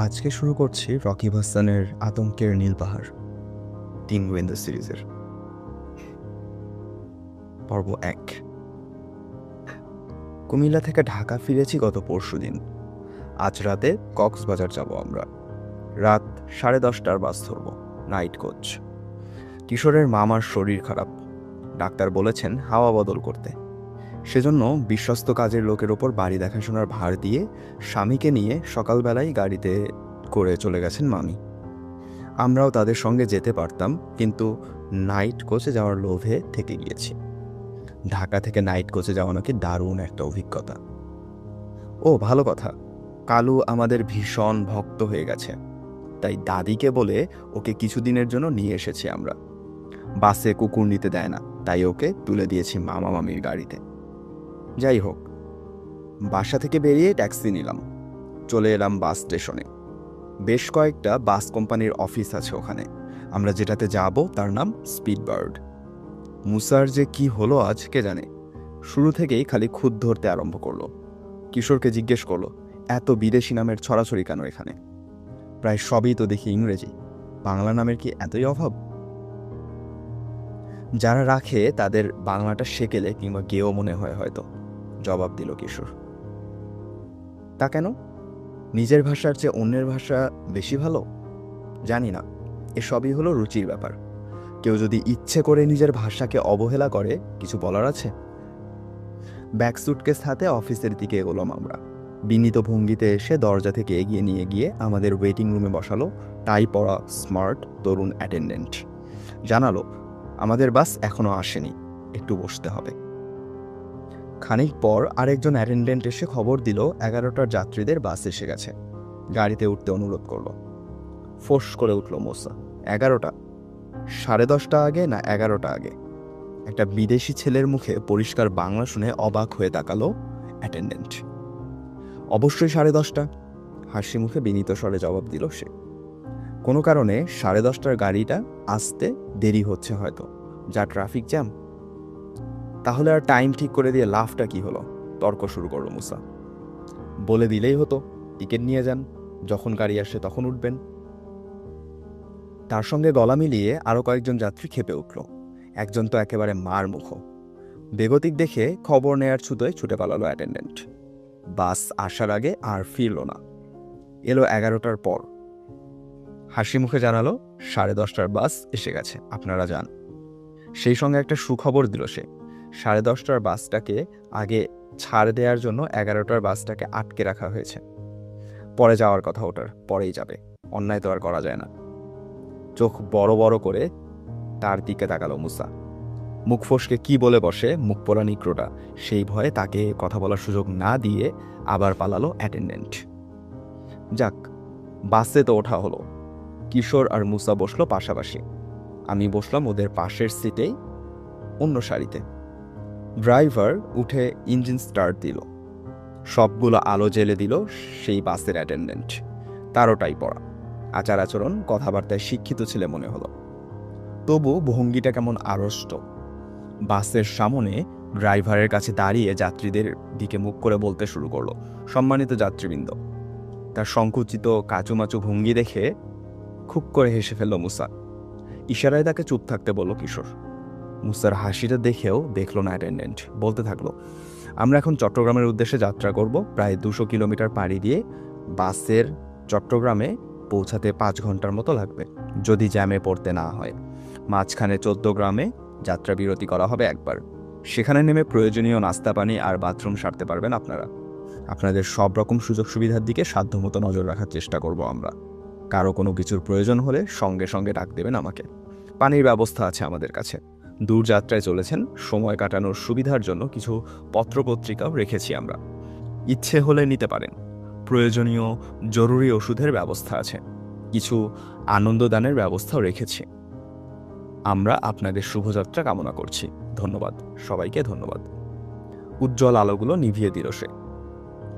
আজকে শুরু করছি রকিব হাসানের আতঙ্কের নীল পাহাড় ৩ গোয়েন্দা সিরিজের পর্ব ১। কুমিল্লা থেকে ঢাকা ফিরেছি গত পরশুদিন। আজ রাতে কক্সবাজার যাব আমরা। রাত 10:30টার বাস ধরব, নাইট কোচ। কিশোরের মামার শরীর খারাপ, ডাক্তার বলেছেন হাওয়া বদল করতে। সেজন্য বিশ্বস্ত কাজের লোকের ওপর বাড়ি দেখাশোনার ভার দিয়ে স্বামীকে নিয়ে সকালবেলায় গাড়িতে করে চলে গেছেন মামি। আমরাও তাদের সঙ্গে যেতে পারতাম, কিন্তু নাইট কোচে যাওয়ার লোভে থেকে গিয়েছি। ঢাকা থেকে নাইট কোচে যাওয়া নাকি দারুণ একটা অভিজ্ঞতা। ও ভালো কথা, কালু আমাদের ভীষণ ভক্ত হয়ে গেছে, তাই দাদিকে বলে ওকে কিছুদিনের জন্য নিয়ে এসেছি আমরা। বাসে কুকুর নিতে দেয় না, তাই ওকে তুলে দিয়েছি মামা মামির গাড়িতে। যাই হোক, বাসা থেকে বেরিয়ে ট্যাক্সি নিলাম, চলে এলাম বাস স্টেশনে। বেশ কয়েকটা বাস কোম্পানির অফিস আছে ওখানে। আমরা যেটাতে যাব তার নাম স্পিডবার্ড। মুসার যে কি হলো আজ কে জানে। শুরু থেকেই খালি খুঁত ধরতে আরম্ভ করলো। কিশোরকে জিজ্ঞেস করলো, এত বিদেশি নামের ছড়াছড়ি কেন এখানে? প্রায় সবই তো দেখি ইংরেজি, বাংলা নামের কি এতই অভাব? যারা রাখে তাদের বাংলাটা সেকেলে কিংবা গেও মনে হয় হয়তো, জবাব দিল কিশোর। তা কেন? নিজের ভাষার চেয়ে অন্যের ভাষা বেশি ভালো? জানি না, এসবই হলো রুচির ব্যাপার। কেউ যদি ইচ্ছে করে নিজের ভাষাকে অবহেলা করে, কিছু বলার আছে? ব্যাগ সুটকেস হাতে অফিসের দিকে এগোলাম আমরা। বিনীত ভঙ্গিতে এসে দরজা থেকে এগিয়ে নিয়ে গিয়ে আমাদের ওয়েটিং রুমে বসালো টাই পরা স্মার্ট তরুণ অ্যাটেন্ডেন্ট। জানালো আমাদের বাস এখনো আসেনি, একটু বসতে হবে। খানিক পর আরেকজন অ্যাটেন্ডেন্ট এসে খবর দিল 11টার যাত্রীদের বাস এসে গেছে। গাড়িতে উঠতে অনুরোধ করলো। ফোঁস করে উঠল মোসা, 11টা? 10:30 আগে না 11টা আগে? একটা বিদেশি ছেলের মুখে পরিষ্কার বাংলা শুনে অবাক হয়ে তাকালো অ্যাটেন্ডেন্ট। অবশ্যই 10:30, হাসি মুখে বিনীত স্বরে জবাব দিল সে। কোনো কারণে 10:30টার গাড়িটা আসতে দেরি হচ্ছে হয়তো, যা ট্রাফিক জ্যাম। তাহলে আর টাইম ঠিক করে দিয়ে লাভটা কি হলো? তর্ক শুরু করলো মুসা। বলে দিলেই হতো টিকিট নিয়ে যান, যখন গাড়ি আসে তখন উঠবেন। তার সঙ্গে গলা মিলিয়ে আরো কয়েকজন যাত্রী ক্ষেপে উঠল। একজন তো একেবারে মার মুখ। বেগতিক দেখে খবর নেয়ার ছুতোয় ছুটে পালালো অ্যাটেন্ডেন্ট। বাস আসার আগে আর ফিরল না, এলো 11টার পর। হাসি মুখে জানালো 10:30টার বাস এসে গেছে, আপনারা যান। সেই সঙ্গে একটা সুখবর দিল সে, 10:30টার বাসটাকে আগে ছাড় দেওয়ার জন্য 11টার বাসটাকে আটকে রাখা হয়েছে। পরে যাওয়ার কথা, ওটার পরেই যাবে, অন্যায় তো আর করা যায় না। চোখ বড় বড় করে তার দিকে তাকালো মুসা। মুখ ফসকে কি বলে বসে মুখ পোড়া নিগ্রোটা, সেই ভয়ে তাকে কথা বলার সুযোগ না দিয়ে আবার পালালো অ্যাটেন্ডেন্ট। যাক, বাসে তো ওঠা হলো। কিশোর আর মুসা বসলো পাশাপাশি। আমি বসলাম ওদের পাশের সিটেই, অন্য সারিতে। ড্রাইভার উঠে ইঞ্জিন স্টার্ট দিল। সবগুলো আলো জ্বেলে দিল সেই বাসের অ্যাটেন্ডেন্ট। তারও টাই পড়া, আচার আচরণ কথাবার্তায় শিক্ষিত ছেলে মনে হলো, তবু ভঙ্গিটা কেমন আড়ষ্ট। বাসের সামনে ড্রাইভারের কাছে দাঁড়িয়ে যাত্রীদের দিকে মুখ করে বলতে শুরু করলো, সম্মানিত যাত্রীবৃন্দ। তার সংকুচিত কাচুমাচু ভঙ্গি দেখে খুব করে হেসে ফেলল মুসা। ইশারায় তাকে চুপ থাকতে বলল কিশোর। মুসার হাসিটা দেখেও দেখল না অ্যাটেন্ডেন্ট, বলতে থাকলো, আমরা এখন চট্টগ্রামের উদ্দেশ্যে যাত্রা করব। প্রায় 200 কিলোমিটার পাড়ি দিয়ে বাসের চট্টগ্রামে পৌঁছাতে 5 ঘন্টার মতো লাগবে, যদি জ্যামে পড়তে না হয়। মাঝখানে 14 গ্রামে যাত্রা বিরতি করা হবে একবার। সেখানে নেমে প্রয়োজনীয় নাস্তা পানি আর বাথরুম সারতে পারবেন আপনারা। আপনাদের সব রকম সুযোগ সুবিধার দিকে সাধ্যমতো নজর রাখার চেষ্টা করব আমরা। কারো কোনো কিছুর প্রয়োজন হলে সঙ্গে সঙ্গে ডাক দেবেন আমাকে। পানির ব্যবস্থা আছে আমাদের কাছে। দূর যাত্রায় চলেছেন, সময় কাটানোর সুবিধার জন্য কিছু পত্রপত্রিকাও রেখেছি আমরা, ইচ্ছে হলে নিতে পারেন। প্রয়োজনীয় জরুরি ওষুধের ব্যবস্থা আছে, কিছু আনন্দদানের ব্যবস্থাও রেখেছি। আমরা আপনাদের শুভযাত্রা কামনা করছি। ধন্যবাদ, সবাইকে ধন্যবাদ। উজ্জ্বল আলোগুলো নিভিয়ে দিল সে।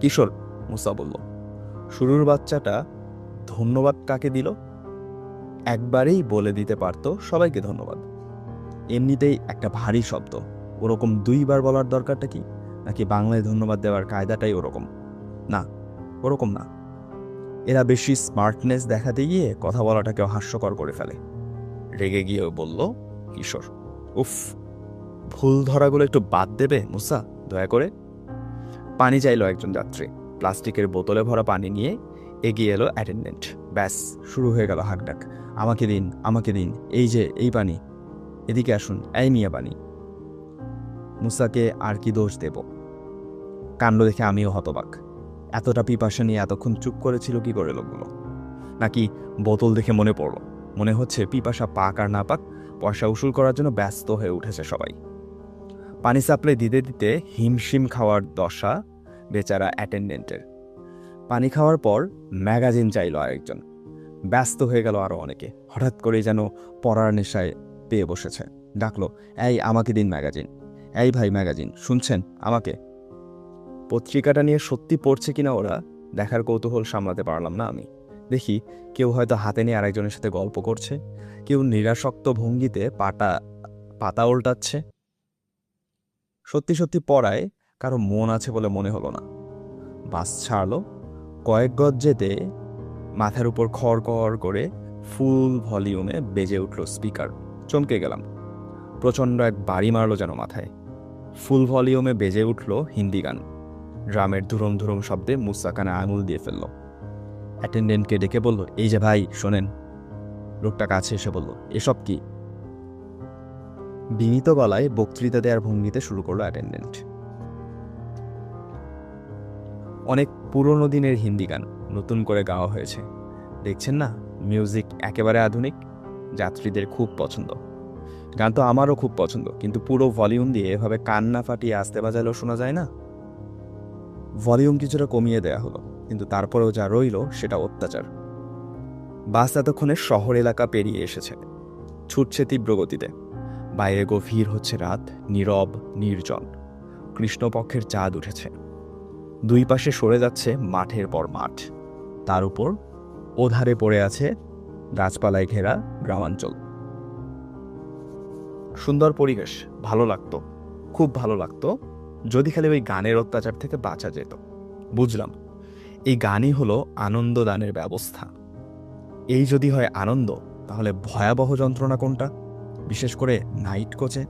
কিশোর, মুসা বলল, শুরুর বাচ্চাটা ধন্যবাদ কাকে দিল? একবারেই বলে দিতে পারতো সবাইকে ধন্যবাদ। এমনিতেই একটা ভারী শব্দ, ওরকম 2বার বলার দরকারটা কি? নাকি বাংলায় ধন্যবাদ দেওয়ার কায়দাটাই ওরকম? না, ওরকম না। এরা বেশি স্মার্টনেস দেখাতে গিয়ে কথা বলাটাকেও হাস্যকর করে ফেলে। রেগে গিয়েও বলল কিশোর, উফ, ভুল ধরাগুলো একটু বাদ দেবে মুসা, দয়া করে। পানি চাইলো একজন যাত্রী। প্লাস্টিকের বোতলে ভরা পানি নিয়ে এগিয়ে এলো অ্যাটেন্ডেন্ট। ব্যাস, শুরু হয়ে গেল হাঁকডাক। আমাকে দিন, আমাকে দিন, এই যে এই পানি, এদিকে আসুন, এই মিয়া পানি। মুসাকে আর কি দোষ দেব? কাণ্ড দেখে আমিও হতবাক। এতটা পিপাসা নিয়ে এতক্ষণ চুপ করেছিল কি করে লোকগুলো? নাকি বোতল দেখে মনে পড়ল? মনে হচ্ছে পিপাসা পাক আর না পাক, পয়সা উসুল করার জন্য ব্যস্ত হয়ে উঠেছে সবাই। পানি সাপ্লাই দিতে দিতে হিমশিম খাওয়ার দশা বেচারা অ্যাটেন্ডেন্টের। পানি খাওয়ার পর ম্যাগাজিন চাইল আরেকজন। ব্যস্ত হয়ে গেল আরও অনেকে। হঠাৎ করেই যেন পড়ার নেশায় পেয়ে বসেছে। ডাকলো, এই আমাকে দিন ম্যাগাজিন, এই ভাই ম্যাগাজিন, শুনছেন আমাকে? পত্রিকাটা নিয়ে সত্যি পড়ছে কিনা ওরা দেখার কৌতূহল সামলাতে পারলাম না আমি। দেখি কেউ হয়তো হাতে নিয়ে আরেকজনের সাথে গল্প করছে, কেউ নিরাসক্ত ভঙ্গিতে পাতা উল্টাচ্ছে। সত্যি সত্যি পড়ায় কারো মন আছে বলে মনে হলো না। বাস ছাড়লো। কয়েক গজ যেতে মাথার উপর খড় করে ফুল ভলিউমে বেজে উঠল স্পিকার। চমকে গেলাম। প্রচণ্ড এক বাড়ি মারলো যেন মাথায়। ফুল ভলিউমে বেজে উঠল হিন্দি গান। ড্রামের ধুরুম ধুরুম শব্দে মুসা কানে আঙুল দিয়ে ফেলল। অ্যাটেন্ডেন্টকে ডেকে বলল, এই যে ভাই শোনেন। লোকটা কাছে এসে বলল, এসব কি? বিনীত গলায় বক্তৃতা দেওয়ার ভঙ্গিতে শুরু করলো অ্যাটেন্ডেন্ট। অনেক পুরনো দিনের হিন্দি গান নতুন করে গাওয়া হয়েছে। দেখছেন না, মিউজিক একেবারে আধুনিক, যাত্রীদের খুব পছন্দ। গান তো আমারও খুব পছন্দ, কিন্তু পুরো ভলিউম দিয়ে এভাবে কান্না ফাটিয়ে আসতে বাজালেও শোনা যায় না। ভলিউম কিছুটা কমিয়ে দেয়া হলো, কিন্তু তারপরেও যা রইল সেটা অত্যাচার। বাস এতক্ষণে শহর এলাকা পেরিয়ে এসেছে, ছুটছে তীব্র গতিতে। বাইরে গভীর হচ্ছে রাত, নীরব নির্জন। কৃষ্ণপক্ষের চাঁদ উঠেছে। দুই পাশে সরে যাচ্ছে মাঠের পর মাঠ। তার উপর ওধারে পড়ে আছে গাছপালায় ঘেরা গ্রামাঞ্চল। সুন্দর পরিবেশ, ভালো লাগতো, খুব ভালো লাগতো, যদি খালি ওই গানের অত্যাচার থেকে বাঁচা যেত। বুঝলাম, এই গানই হলো আনন্দ দানের ব্যবস্থা। এই যদি হয় আনন্দ, তাহলে ভয়াবহ যন্ত্রণা কোনটা? বিশেষ করে নাইট কোচে।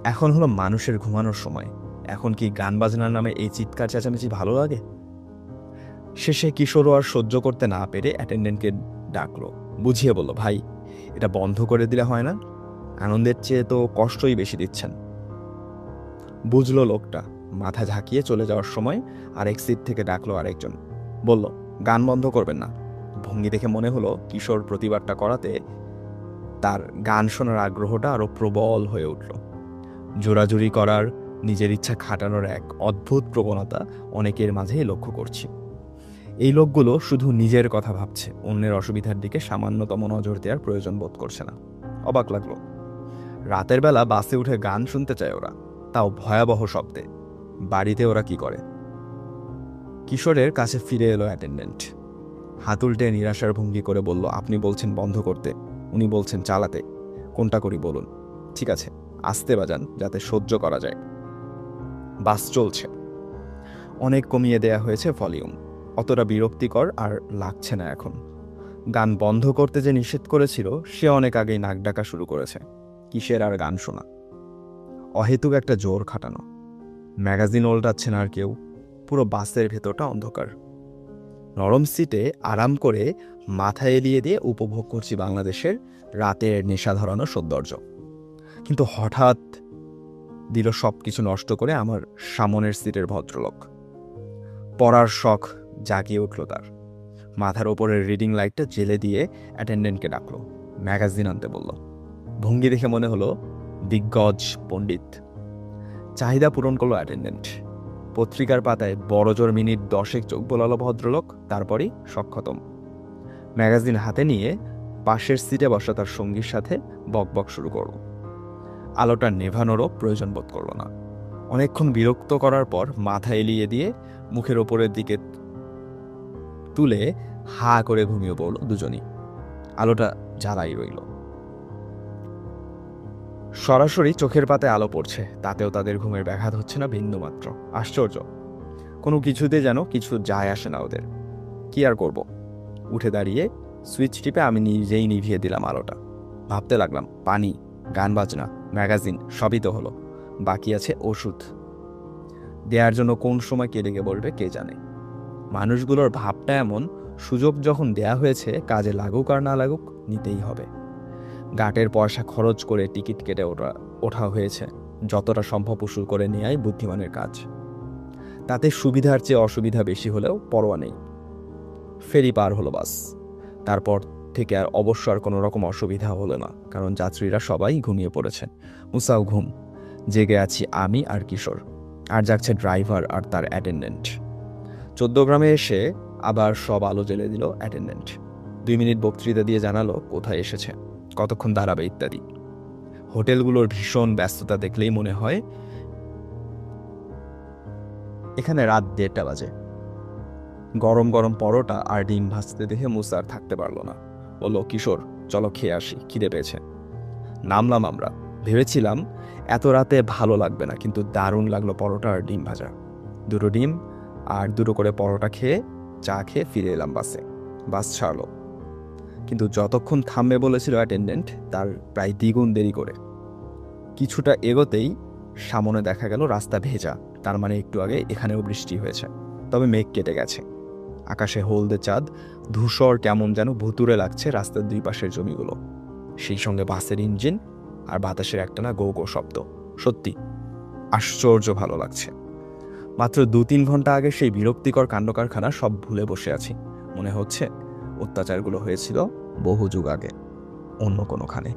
এখন হলো মানুষের ঘুমানোর সময়, এখন কি গান বাজনার নামে এই চিৎকার চেঁচামেচি ভালো লাগে? শেষে কিশোরও আর সহ্য করতে না পেরে অ্যাটেন্ডেন্টকে ডাকলো, বুঝিয়ে বলল, ভাই এটা বন্ধ করে দিলে হয় না? আনন্দের চেয়ে তো কষ্টই বেশি দিচ্ছেন। বুঝলো লোকটা। মাথা ঝাঁকিয়ে চলে যাওয়ার সময় আরেক সিট থেকে ডাকলো আরেকজন। বলল, গান বন্ধ করবেন না। ভঙ্গি দেখে মনে হলো কিশোর প্রতিবাদটা করাতে তার গান শোনার আগ্রহটা আরো প্রবল হয়ে উঠল। জোরাজুরি করার, নিজের ইচ্ছা খাটানোর এক অদ্ভুত প্রবণতা অনেকের মাঝেই লক্ষ্য করছি। এই লোকগুলো শুধু নিজের কথা ভাবছে, অন্যের অসুবিধার দিকে সামান্যতম নজর দেওয়ার প্রয়োজন বোধ করছে না। অবাক লাগলো। রাতের বেলা বাসে উঠে গান শুনতে চায় ওরা, তাও ভয়াবহ শব্দে। বাড়িতে ওরা কি করে? কিশোরের কাছে ফিরে এলো অ্যাটেন্ডেন্ট। হাত উল্টে নিরাশার ভঙ্গি করে বলল, আপনি বলছেন বন্ধ করতে, উনি বলছেন চালাতে, কোনটা করি বলুন? ঠিক আছে, আস্তে বাজান যাতে সহ্য করা যায়। বাস চলছে। অনেক কমিয়ে দেয়া হয়েছে ভলিউম, অতটা বিরক্তিকর আর লাগছে না এখন। গান বন্ধ করতে যে নিষেধ করেছিল সে অনেক আগেই নাক ডাকা শুরু করেছে। কিসের আর গান শোনা? অহেতুক একটা জোর খাটানো। ম্যাগাজিন ওল্টাচ্ছে না আর কেউ। পুরো বাসের ভেতরটা অন্ধকার। নরম সিটে আরাম করে মাথা এলিয়ে দিয়ে উপভোগ করছি বাংলাদেশের রাতের নেশা ধরানো সৌন্দর্য। কিন্তু হঠাৎ দিল সব কিছু নষ্ট করে আমার সামনের সিটের ভদ্রলোক। পড়ার শখ জাগিয়ে উঠল তার। মাথার ওপরের রিডিং লাইটটা জেলে দিয়ে অ্যাটেন্ডেন্টকে ডাকলো, ম্যাগাজিন আনতে বলল। ভঙ্গি দেখে মনে হলো দিগ্গজ পণ্ডিত। চাহিদা পূরণ করলো অ্যাটেন্ডেন্ট। পত্রিকার পাতায় বড়জোর মিনিট 10 চোখ বোলালো ভদ্রলোক, তারপরই শখ খতম। ম্যাগাজিন হাতে নিয়ে পাশের সিটে বসা তার সঙ্গীর সাথে বকবক শুরু করল। আলোটা নেভানোরও প্রয়োজন বোধ করল না। অনেকক্ষণ বিরক্ত করার পর মাথা এলিয়ে দিয়ে মুখের ওপরের দিকে তুলে হা করে ঘুমিয়ে পড়ল দুজনই। আলোটা জ্বালাই রইল। সরাসরি চোখের পাতায় আলো পড়ছে, তাতেও তাদের ঘুমের ব্যাঘাত হচ্ছে না বিন্দুমাত্র। আশ্চর্য, কোনো কিছুতে যেন কিছু যায় আসে না ওদের। কি আর করব, উঠে দাঁড়িয়ে সুইচ টিপে আমি নিজেই নিভিয়ে দিলাম আলোটা। ভাবতে লাগলাম, পানি, গান বাজনা, ম্যাগাজিন সবই তো হলো, বাকি আছে ওষুধ। দেওয়ার জন্য কোন সময় কে লেগে বলবে কে জানে। মানুষগুলোর ভাবটা এমন, সুযোগ যখন দেয়া হয়েছে, কাজে লাগুক আর না লাগুক নিতেই হবে। গাটের পয়সা খরচ করে টিকিট কেটে ওঠা হয়েছে, যতটা সম্ভব উসুল করে নেওয়াই বুদ্ধিমানের কাজ। তাতে সুবিধার চেয়ে অসুবিধা বেশি হলেও পরোয়া নেই। ফেরি পার হলো বাস। তারপর থেকে আর অবশ্য আর কোনো রকম অসুবিধা হলো না, কারণ যাত্রীরা সবাই ঘুমিয়ে পড়েছেন। মুসাও ঘুম। জেগে আছি আমি আর কিশোর, আর জাগছে ড্রাইভার আর তার অ্যাটেন্ডেন্ট। 14 গ্রামে এসে আবার সব আলো জ্বেলে দিল অ্যাটেন্ডেন্ট। 2 মিনিট বক্তৃতা দিয়ে জানালো কোথায় এসেছে, কতক্ষণ দাঁড়াবে ইত্যাদি। হোটেলগুলোর ভীষণ ব্যস্ততা দেখলেই মনে হয় এখানে রাত 1:30 বাজে। গরম গরম পরোটা আর ডিম ভাজতে দেখে মুসা আর থাকতে পারলো না। বলল, কিশোর চলো খেয়ে আসি, খিদে পেয়েছে। নামলাম আমরা। ভেবেছিলাম এত রাতে ভালো লাগবে না, কিন্তু দারুণ লাগলো পরোটা আর ডিম ভাজা। 2 ডিম আর 2 করে পরোটা খেয়ে চা খেয়ে ফিরে এলাম বাসে। বাস ছাড়লো, কিন্তু যতক্ষণ থামবে বলেছিল অ্যাটেন্ডেন্ট, তার প্রায় দ্বিগুণ দেরি করে। কিছুটা এগোতেই সামনে দেখা গেল রাস্তা ভেজা, তার মানে একটু আগে এখানেও বৃষ্টি হয়েছে। তবে মেঘ কেটে গেছে, আকাশে হলদে চাঁদ, ধূসর কেমন যেন ভুতুরে লাগছে রাস্তার 2 পাশের জমিগুলো। সেই সঙ্গে বাসের ইঞ্জিন আর বাতাসের একটানা গো গো শব্দ। সত্যি আশ্চর্য ভালো লাগছে। মাত্র 2-3 ঘন্টা আগে সেই বিরক্তিকর কাণ্ডকারখানা সব ভুলে বসে আছি। মনে হচ্ছে অত্যাচারগুলো হয়েছিল বহু যুগ আগে, অন্য কোনোখানে।